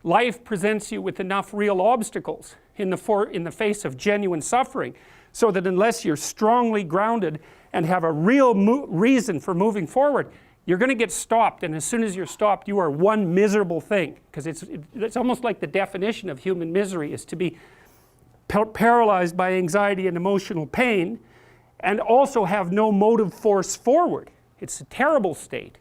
life presents you with enough real obstacles in the face of genuine suffering, so that unless you're strongly grounded and have a real reason for moving forward, you're going to get stopped, and as soon as you're stopped, you are one miserable thing. Because it's almost like the definition of human misery is to be paralyzed by anxiety and emotional pain, and also have no motive force forward. It's a terrible state.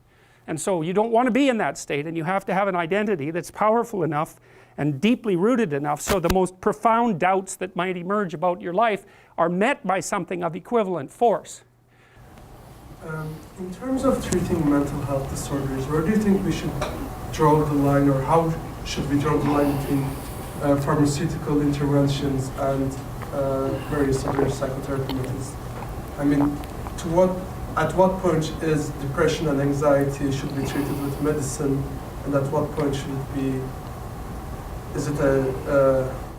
And so you don't want to be in that state, and you have to have an identity that's powerful enough and deeply rooted enough so the most profound doubts that might emerge about your life are met by something of equivalent force. In terms of treating mental health disorders, where do you think we should draw the line, or how should we draw the line between pharmaceutical interventions and various other psychotherapy methods? I mean, at what point is depression and anxiety should be treated with medicine, and at what point should it be, is it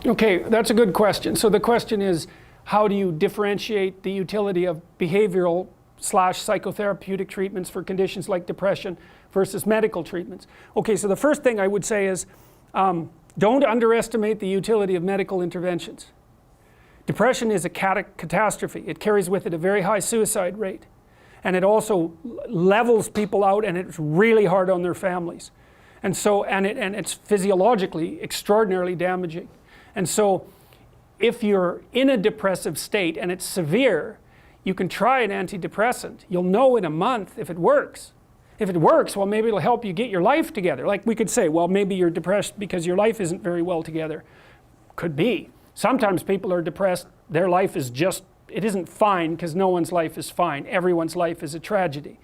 Okay, that's a good question. So the question is, how do you differentiate the utility of behavioral / psychotherapeutic treatments for conditions like depression versus medical treatments? Okay, so the first thing I would say is, don't underestimate the utility of medical interventions. Depression is a catastrophe. It carries with it a very high suicide rate. And it also levels people out, and it's really hard on their families. And so, and it's physiologically extraordinarily damaging. And so, if you're in a depressive state and it's severe, you can try an antidepressant. You'll know in a month if it works. If it works, well, maybe it'll help you get your life together. Like we could say, well, maybe you're depressed because your life isn't very well together. Could be. Sometimes people are depressed, their life is just, it isn't fine, because no one's life is fine. Everyone's life is a tragedy.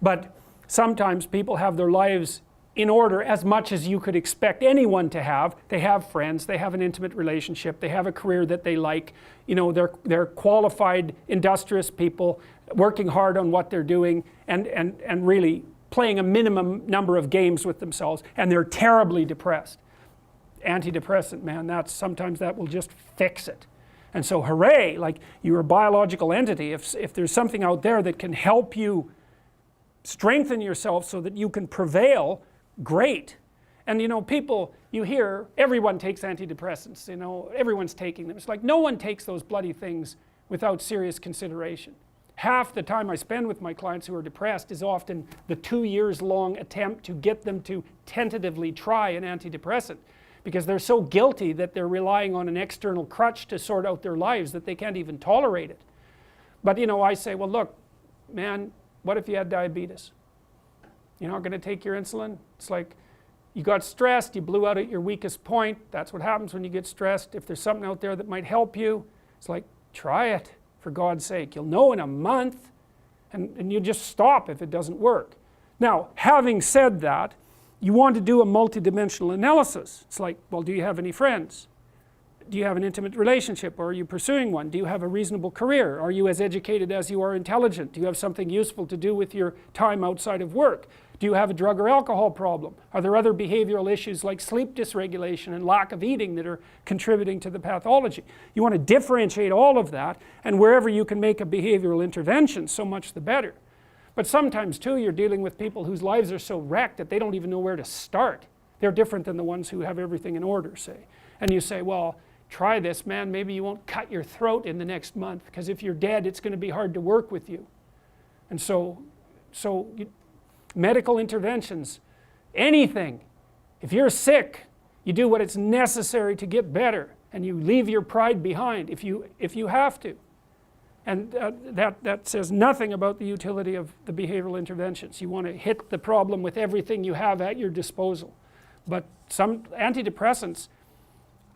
But sometimes people have their lives in order as much as you could expect anyone to have. They have friends, they have an intimate relationship, they have a career that they like, you know, they're qualified, industrious people working hard on what they're doing and really playing a minimum number of games with themselves, and they're terribly depressed. Antidepressant, man, sometimes that will just fix it. And so hooray, like you're a biological entity. If there's something out there that can help you strengthen yourself so that you can prevail, great. And you know, people, you hear, everyone takes antidepressants, you know, everyone's taking them. It's like no one takes those bloody things without serious consideration. Half the time I spend with my clients who are depressed is often the 2 years long attempt to get them to tentatively try an antidepressant, because they're so guilty that they're relying on an external crutch to sort out their lives that they can't even tolerate it. But you know, I say, well look, man, what if you had diabetes? You're not going to take your insulin? It's like you got stressed, you blew out at your weakest point. That's what happens when you get stressed. If there's something out there that might help you, it's like, try it, for God's sake. You'll know in a month, and you just stop if it doesn't work. Now, having said that, you want to do a multidimensional analysis. It's like, well, do you have any friends? Do you have an intimate relationship, or are you pursuing one? Do you have a reasonable career? Are you as educated as you are intelligent? Do you have something useful to do with your time outside of work? Do you have a drug or alcohol problem? Are there other behavioral issues like sleep dysregulation and lack of eating that are contributing to the pathology? You want to differentiate all of that, and wherever you can make a behavioral intervention, so much the better. But sometimes too, you're dealing with people whose lives are so wrecked that they don't even know where to start. They're different than the ones who have everything in order, say. And you say, well, try this, man, maybe you won't cut your throat in the next month, because if you're dead, it's going to be hard to work with you. And medical interventions, anything. If you're sick, you do what is necessary to get better, and you leave your pride behind if you have to. And that says nothing about the utility of the behavioral interventions. You want to hit the problem with everything you have at your disposal. But some antidepressants,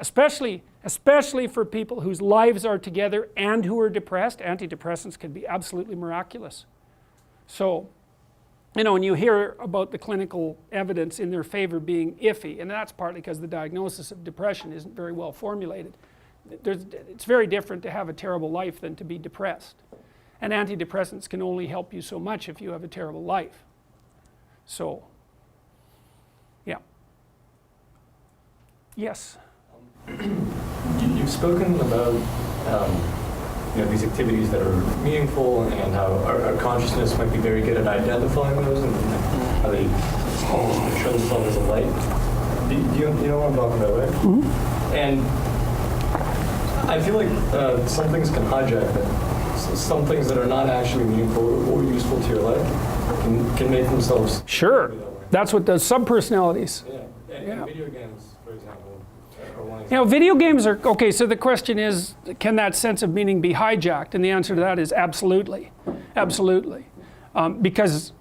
especially for people whose lives are together and who are depressed, antidepressants can be absolutely miraculous. So, you know, when you hear about the clinical evidence in their favor being iffy, and that's partly because the diagnosis of depression isn't very well formulated. It's very different to have a terrible life than to be depressed. And antidepressants can only help you so much if you have a terrible life. So, yeah. Yes? You've spoken about these activities that are meaningful, and how our consciousness might be very good at identifying those, and how they show themselves as a light. You know what I'm talking about, right? Mm-hmm. And I feel like some things can hijack that. Some things that are not actually meaningful or useful to your life can make themselves. Sure. That's what does subpersonalities. Yeah. And video games, for example, are one example. You know, video games are, okay, so the question is, can that sense of meaning be hijacked? And the answer to that is absolutely. Absolutely. Because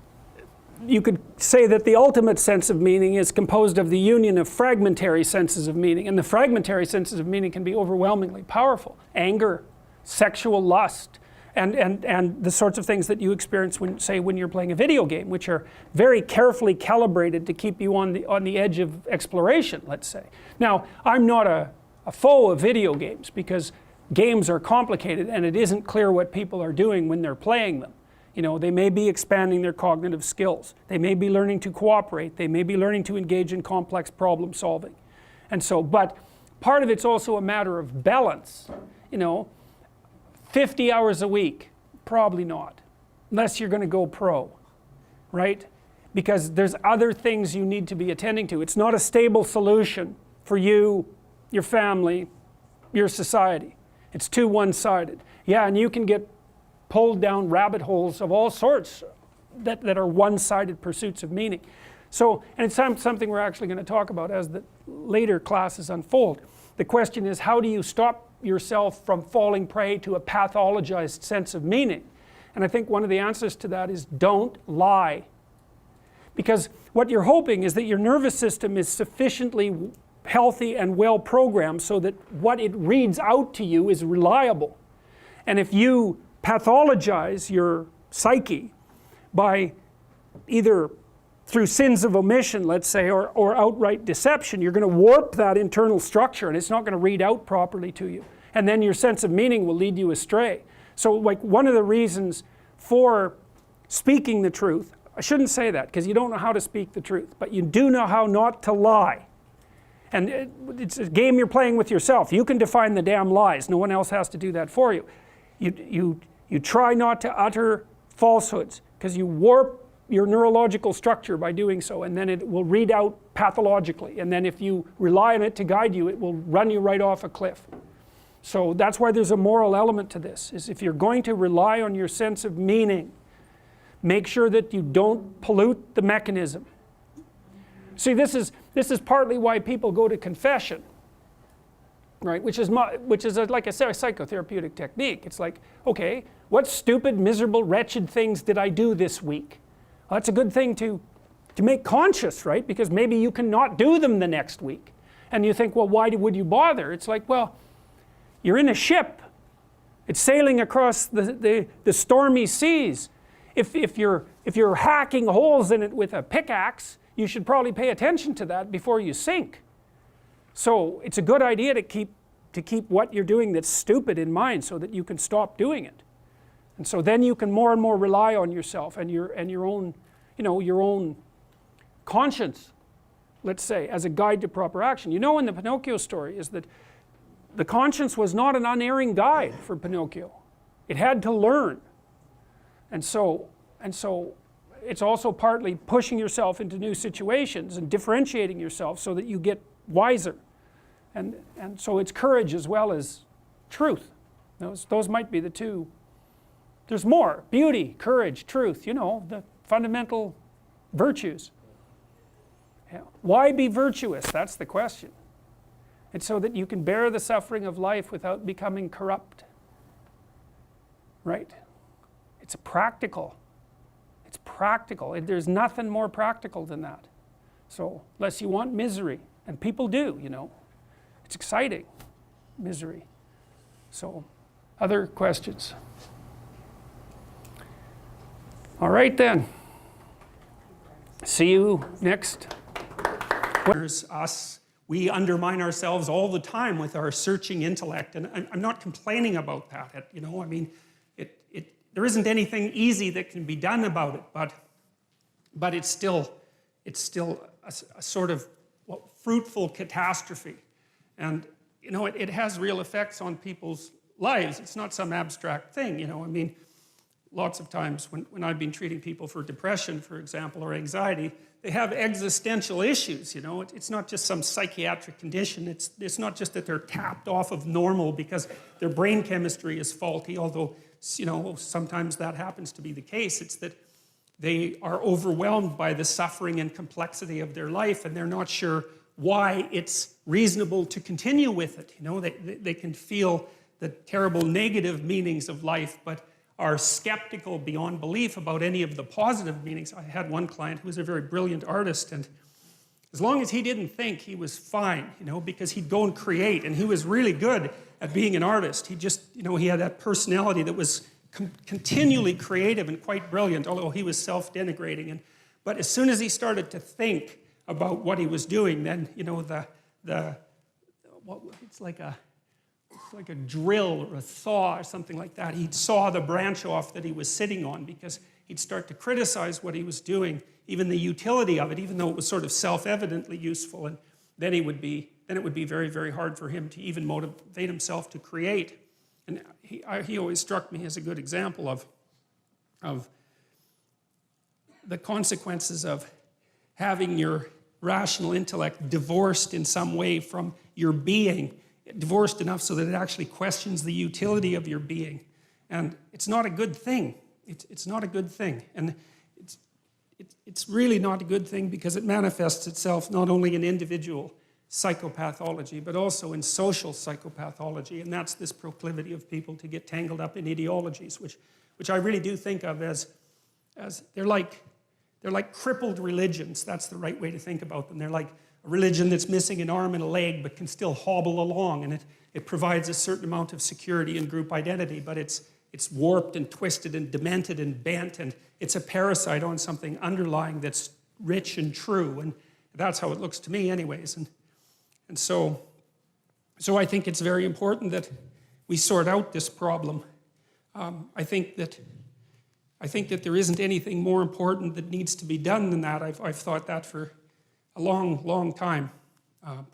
you could say that the ultimate sense of meaning is composed of the union of fragmentary senses of meaning. And the fragmentary senses of meaning can be overwhelmingly powerful. Anger, sexual lust, and the sorts of things that you experience when you're playing a video game, which are very carefully calibrated to keep you on the edge of exploration, let's say. Now, I'm not a foe of video games, because games are complicated and it isn't clear what people are doing when they're playing them. You know, they may be expanding their cognitive skills. They may be learning to cooperate. They may be learning to engage in complex problem solving. And so, but part of it's also a matter of balance. You know, 50 hours a week, probably not, unless you're going to go pro, right? Because there's other things you need to be attending to. It's not a stable solution for you, your family, your society. It's too one-sided. Yeah, and you can get pulled down rabbit holes of all sorts that are one-sided pursuits of meaning. So, and it's something we're actually going to talk about as the later classes unfold. The question is, how do you stop yourself from falling prey to a pathologized sense of meaning? And I think one of the answers to that is don't lie. Because what you're hoping is that your nervous system is sufficiently healthy and well programmed so that what it reads out to you is reliable. And if you pathologize your psyche by either through sins of omission, let's say, or outright deception, you're going to warp that internal structure and it's not going to read out properly to you. And then your sense of meaning will lead you astray. So like one of the reasons for speaking the truth, I shouldn't say that because you don't know how to speak the truth, but you do know how not to lie. And it's a game you're playing with yourself. You can define the damn lies. No one else has to do that for you. You try not to utter falsehoods because you warp your neurological structure by doing so, and then it will read out pathologically. And then if you rely on it to guide you, it will run you right off a cliff. So that's why there's a moral element to this, is if you're going to rely on your sense of meaning, make sure that you don't pollute the mechanism. See, this is partly why people go to confession, right? Which is like I said, a psychotherapeutic technique. It's like, okay, what stupid, miserable, wretched things did I do this week? Well, that's a good thing to make conscious, right? Because maybe you can not do them the next week. And you think, well, why would you bother? It's like, well, you're in a ship. It's sailing across the stormy seas. If you're hacking holes in it with a pickaxe, you should probably pay attention to that before you sink. So it's a good idea to keep what you're doing that's stupid in mind so that you can stop doing it. And so then you can more and more rely on yourself and your own, your own conscience, let's say, as a guide to proper action. You know, in the Pinocchio story is that the conscience was not an unerring guide for Pinocchio. It had to learn. And so it's also partly pushing yourself into new situations and differentiating yourself so that you get wiser. And so it's courage as well as truth. Those might be the two. There's more. Beauty, courage, truth, the fundamental virtues. Yeah. Why be virtuous? That's the question. It's so that you can bear the suffering of life without becoming corrupt. Right? It's practical. It's practical. There's nothing more practical than that. So, unless you want misery, and people do, it's exciting, misery. So, other questions? All right then. See you next. Us, we undermine ourselves all the time with our searching intellect, and I'm not complaining about that. There isn't anything easy that can be done about it, but it's still a sort of fruitful catastrophe, and it has real effects on people's lives. It's not some abstract thing. Lots of times when I've been treating people for depression, for example, or anxiety, they have existential issues, you know. It's not just some psychiatric condition. It's not just that they're tapped off of normal because their brain chemistry is faulty, although, you know, sometimes that happens to be the case. It's that they are overwhelmed by the suffering and complexity of their life, and they're not sure why it's reasonable to continue with it. You know, they can feel the terrible negative meanings of life, but are skeptical beyond belief about any of the positive meanings. I had one client who was a very brilliant artist, and as long as he didn't think, he was fine, you know, because he'd go and create, and he was really good at being an artist. He just, you know, he had that personality that was continually creative and quite brilliant, although he was self-denigrating. But as soon as he started to think about what he was doing, then, you know, it's like a drill or a saw or something like that. He'd saw the branch off that he was sitting on because he'd start to criticize what he was doing, even the utility of it, even though it was sort of self-evidently useful. And then it would be very, very hard for him to even motivate himself to create. And he always struck me as a good example of the consequences of having your rational intellect divorced in some way from your being, divorced enough so that it actually questions the utility of your being. And it's not a good thing. It's not a good thing. And it's really not a good thing because it manifests itself not only in individual psychopathology, but also in social psychopathology. And that's this proclivity of people to get tangled up in ideologies, which I really do think of as they're like crippled religions. That's the right way to think about them. They're like a religion that's missing an arm and a leg but can still hobble along, and it provides a certain amount of security and group identity, but it's warped and twisted and demented and bent, and it's a parasite on something underlying that's rich and true, and that's how it looks to me anyways. And so I think it's very important that we sort out this problem. I think that there isn't anything more important that needs to be done than that. I've thought that for a long, long time,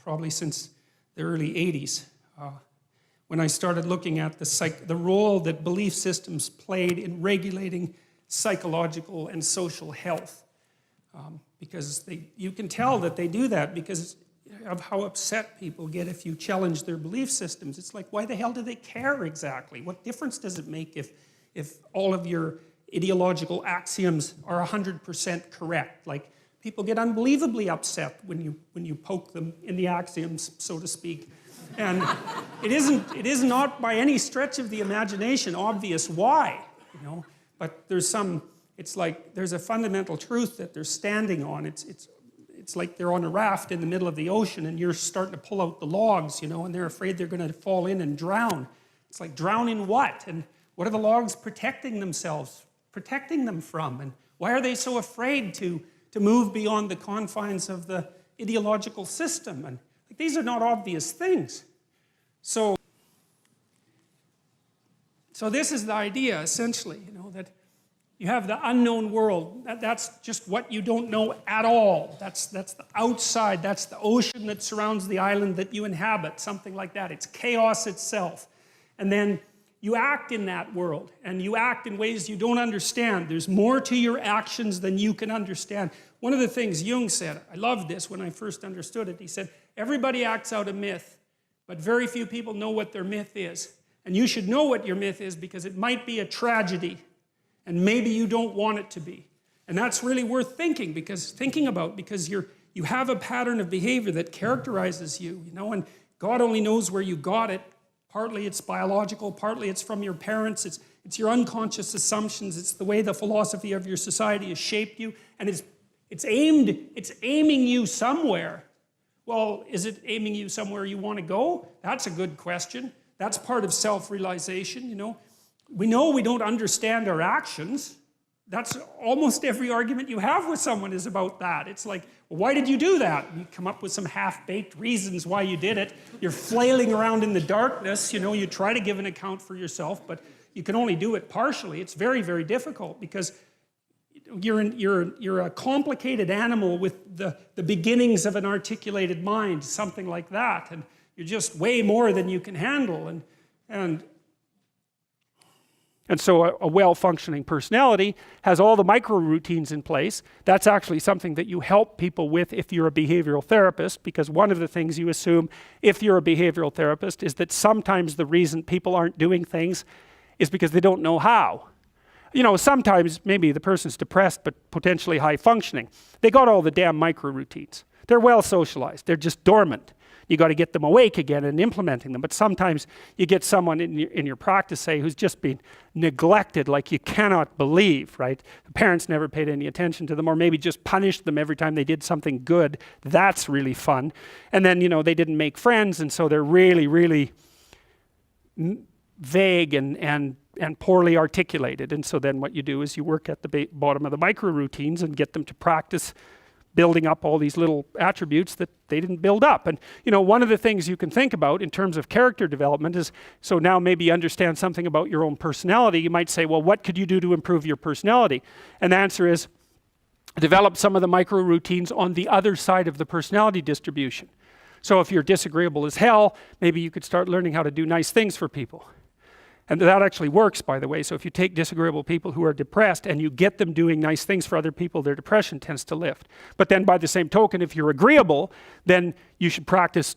probably since the early 80s, when I started looking at the role that belief systems played in regulating psychological and social health. Because you can tell that they do that because of how upset people get if you challenge their belief systems. It's like, why the hell do they care exactly? What difference does it make if all of your ideological axioms are 100% correct? Like, people get unbelievably upset when you poke them in the axioms, so to speak. And it is not by any stretch of the imagination obvious why, you know. But it's like there's a fundamental truth that they're standing on. It's like they're on a raft in the middle of the ocean and you're starting to pull out the logs, you know, and they're afraid they're going to fall in and drown. It's like, drown in what? And what are the logs protecting them from? And why are they so afraid to move beyond the confines of the ideological system? And these are not obvious things. So this is the idea, essentially, you know, that you have the unknown world. That's just what you don't know at all. That's the outside. That's the ocean that surrounds the island that you inhabit, something like that. It's chaos itself. And then you act in that world, and you act in ways you don't understand. There's more to your actions than you can understand. One of the things Jung said, I loved this when I first understood it, he said, everybody acts out a myth, but very few people know what their myth is. And you should know what your myth is because it might be a tragedy, and maybe you don't want it to be. And that's really worth thinking about because you have a pattern of behavior that characterizes you, you know, and God only knows where you got it. Partly it's biological, partly it's from your parents, it's your unconscious assumptions, it's the way the philosophy of your society has shaped you, and it's aiming you somewhere. Well, is it aiming you somewhere you want to go? That's a good question. That's part of self-realization, you know. We know we don't understand our actions. That's almost every argument you have with someone is about that. It's like, well, why did you do that? And you come up with some half-baked reasons why you did it. You're flailing around in the darkness, you know, you try to give an account for yourself, but you can only do it partially. It's very, very difficult because you're a complicated animal with the beginnings of an articulated mind, something like that, and you're just way more than you can handle. And so a well-functioning personality has all the micro routines in place. That's actually something that you help people with if you're a behavioral therapist, because one of the things you assume if you're a behavioral therapist is that sometimes the reason people aren't doing things is because they don't know how. You know, sometimes maybe the person's depressed but potentially high functioning. They got all the damn micro routines. They're well socialized. They're just dormant. You got to get them awake again and implementing them. But sometimes you get someone in your practice, say, who's just been neglected like you cannot believe, right? The parents never paid any attention to them, or maybe just punished them every time they did something good. That's really fun. And then, you know, they didn't make friends, and so they're really, really vague and poorly articulated. And so then what you do is you work at the bottom of the micro routines and get them to practice building up all these little attributes that they didn't build up. And you know, one of the things you can think about in terms of character development is, so now maybe you understand something about your own personality. You might say, well, what could you do to improve your personality? And the answer is, develop some of the micro routines on the other side of the personality distribution. So if you're disagreeable as hell, maybe you could start learning how to do nice things for people. And that actually works, by the way. So if you take disagreeable people who are depressed and you get them doing nice things for other people, their depression tends to lift. But then by the same token, if you're agreeable, then you should practice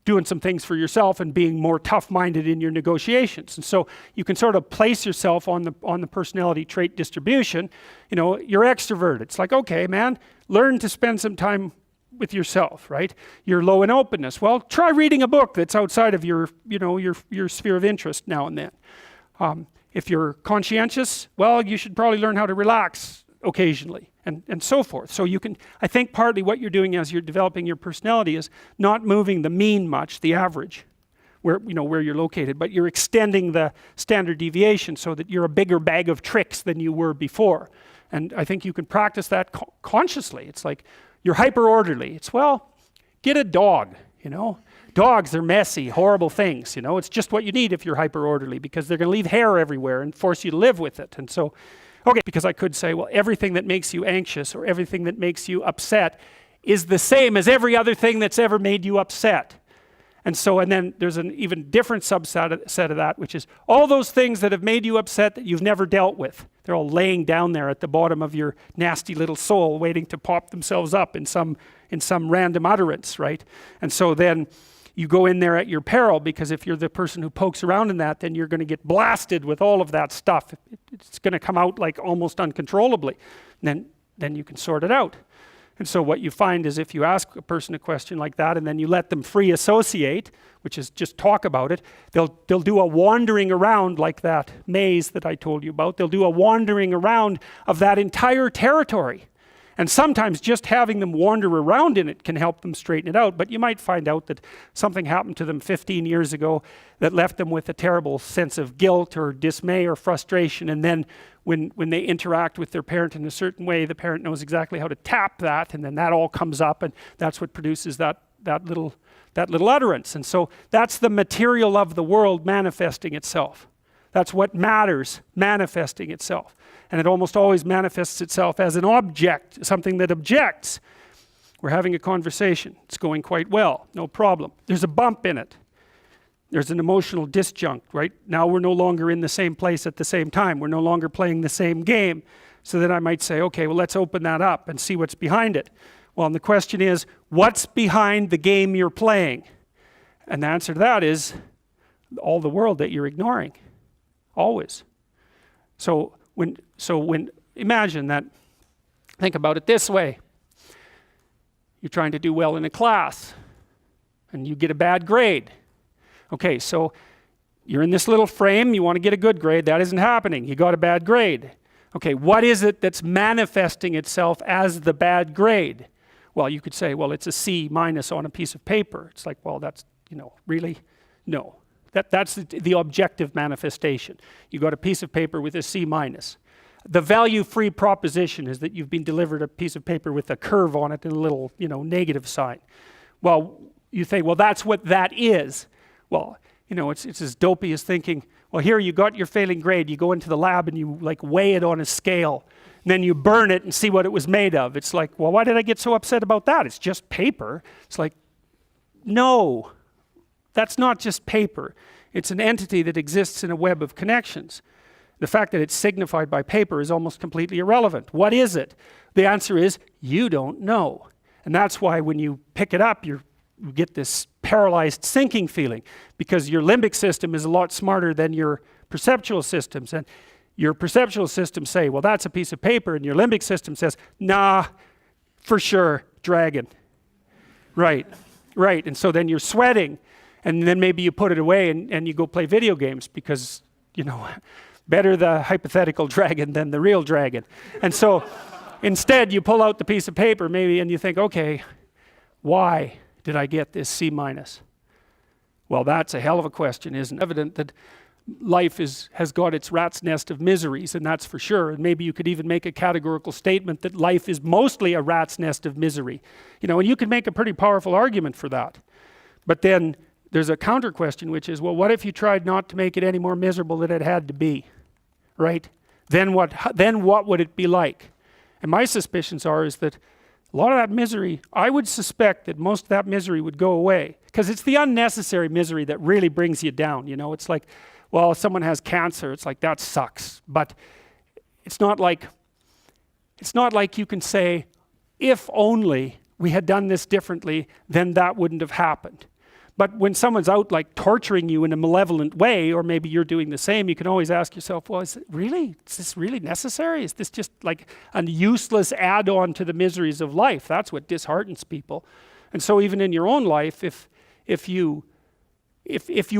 doing some things for yourself and being more tough-minded in your negotiations. And so you can sort of place yourself on the personality trait distribution. You know, you're extroverted. It's like, okay, man, learn to spend some time with yourself, right? You're low in openness. Well, try reading a book that's outside of your, you know, your sphere of interest now and then. If you're conscientious, well, you should probably learn how to relax occasionally, and so forth. So you can, I think partly what you're doing as you're developing your personality is not moving the mean much, the average, where, you know, where you're located, but you're extending the standard deviation so that you're a bigger bag of tricks than you were before. And I think you can practice that consciously. It's like, you're hyper orderly. It's, well, get a dog, you know. Dogs are messy, horrible things, you know. It's just what you need if you're hyper orderly, because they're going to leave hair everywhere and force you to live with it. And so, okay, because I could say, well, everything that makes you anxious or everything that makes you upset is the same as every other thing that's ever made you upset. And so, and then there's an even different subset of that, which is all those things that have made you upset that you've never dealt with. They're all laying down there at the bottom of your nasty little soul, waiting to pop themselves up in some random utterance, right? And so then you go in there at your peril, because if you're the person who pokes around in that, then you're going to get blasted with all of that stuff. It's going to come out like almost uncontrollably. And then you can sort it out. And so what you find is, if you ask a person a question like that and then you let them free associate, which is just talk about it, they'll do a wandering around like that maze that I told you about. They'll do a wandering around of that entire territory. And sometimes just having them wander around in it can help them straighten it out. But you might find out that something happened to them 15 years ago that left them with a terrible sense of guilt or dismay or frustration. And then when they interact with their parent in a certain way, the parent knows exactly how to tap that, and then that all comes up, and that's what produces that little utterance. And so that's the material of the world manifesting itself. That's what matters manifesting itself. And it almost always manifests itself as an object, something that objects. We're having a conversation. It's going quite well, no problem. There's a bump in it. There's an emotional disjunct, right? Now we're no longer in the same place at the same time. We're no longer playing the same game. So then I might say, okay, well, let's open that up and see what's behind it. Well, and the question is, what's behind the game you're playing? And the answer to that is all the world that you're ignoring. Always. So when imagine that, think about it this way. You're trying to do well in a class and you get a bad grade. Okay, so you're in this little frame, you want to get a good grade, that isn't happening, you got a bad grade. Okay, what is it that's manifesting itself as the bad grade? Well, you could say, well, it's a C- on a piece of paper. It's like, well, that's, you know, really? No. That's the objective manifestation. You got a piece of paper with a C-. The value-free proposition is that you've been delivered a piece of paper with a curve on it and a little, you know, negative sign. Well, you think, well, that's what that is. Well, you know, it's as dopey as thinking, well, here you got your failing grade, you go into the lab and you like weigh it on a scale, and then you burn it and see what it was made of. It's like, well, why did I get so upset about that? It's just paper. It's like, no, that's not just paper. It's an entity that exists in a web of connections. The fact that it's signified by paper is almost completely irrelevant. What is it? The answer is, you don't know. And that's why when you pick it up, you get this paralyzed sinking feeling, because your limbic system is a lot smarter than your perceptual systems. And your perceptual systems say, well, that's a piece of paper, and your limbic system says, nah, for sure, dragon. Right, right. And so then you're sweating, and then maybe you put it away and you go play video games because, you know, better the hypothetical dragon than the real dragon. And so instead you pull out the piece of paper maybe and you think, okay, why did I get this C-? Well, that's a hell of a question, isn't it? Evident that life has got its rat's nest of miseries, and that's for sure. And maybe you could even make a categorical statement that life is mostly a rat's nest of misery. You know, and you could make a pretty powerful argument for that. But then there's a counter question, which is, well, what if you tried not to make it any more miserable than it had to be, right? Then what would it be like? And my suspicions is that a lot of that misery, I would suspect that most of that misery would go away, because it's the unnecessary misery that really brings you down. You know, it's like, well, if someone has cancer, it's like, that sucks. But it's not like you can say, if only we had done this differently, then that wouldn't have happened. But when someone's out like torturing you in a malevolent way, or maybe you're doing the same, you can always ask yourself, well, is this really necessary? Is this just like a useless add-on to the miseries of life? That's what disheartens people. And so even in your own life, if you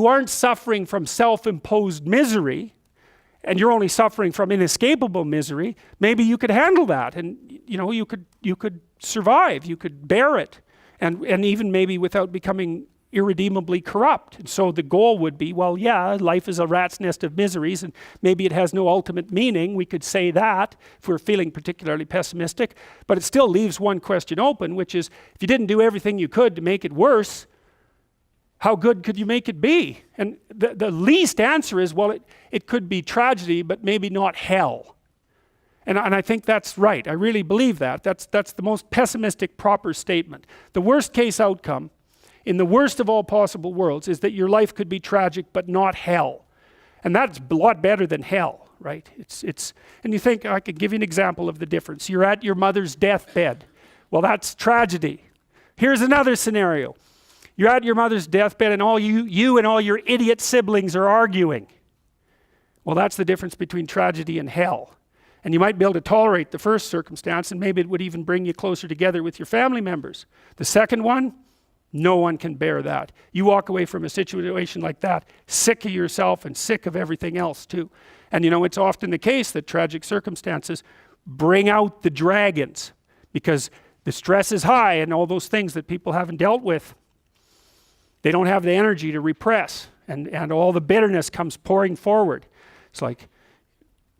aren't suffering from self-imposed misery, and you're only suffering from inescapable misery, maybe you could handle that, and you know, you could survive, you could bear it, and even maybe without becoming irredeemably corrupt. And so the goal would be, well, yeah, life is a rat's nest of miseries, and maybe it has no ultimate meaning. We could say that if we're feeling particularly pessimistic, but it still leaves one question open, which is, if you didn't do everything you could to make it worse, how good could you make it be? And the least answer is, well, it could be tragedy, but maybe not hell. And I think that's right. I really believe that. That's the most pessimistic proper statement. The worst case outcome in the worst of all possible worlds is that your life could be tragic but not hell. And that's a lot better than hell, right? And you think, I could give you an example of the difference. You're at your mother's deathbed. Well, that's tragedy. Here's another scenario. You're at your mother's deathbed, and all you and all your idiot siblings are arguing. Well, that's the difference between tragedy and hell. And you might be able to tolerate the first circumstance, and maybe it would even bring you closer together with your family members. The second one, no one can bear that. You walk away from a situation like that sick of yourself and sick of everything else too. And you know, it's often the case that tragic circumstances bring out the dragons, because the stress is high, and all those things that people haven't dealt with, they don't have the energy to repress, and all the bitterness comes pouring forward. It's like,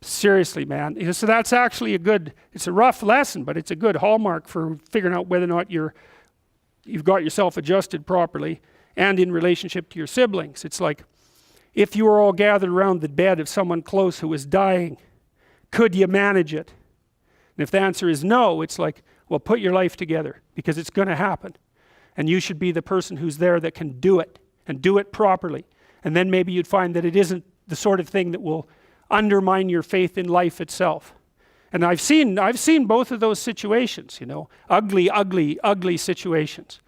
seriously, man. So that's actually it's a rough lesson, but it's a good hallmark for figuring out whether or not you've got yourself adjusted properly, and in relationship to your siblings. It's like, if you were all gathered around the bed of someone close who was dying, could you manage it? And if the answer is no, it's like, well, put your life together, because it's going to happen. And you should be the person who's there that can do it, and do it properly. And then maybe you'd find that it isn't the sort of thing that will undermine your faith in life itself. And I've seen both of those situations, you know, ugly situations,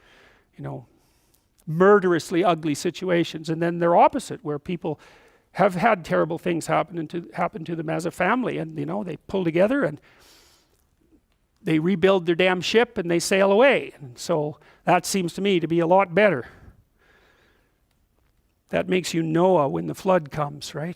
you know, murderously ugly situations. And then they're opposite, where people have had terrible things happen to them as a family, and you know, they pull together and they rebuild their damn ship and they sail away. And so that seems to me to be a lot better. That makes you Noah when the flood comes, right?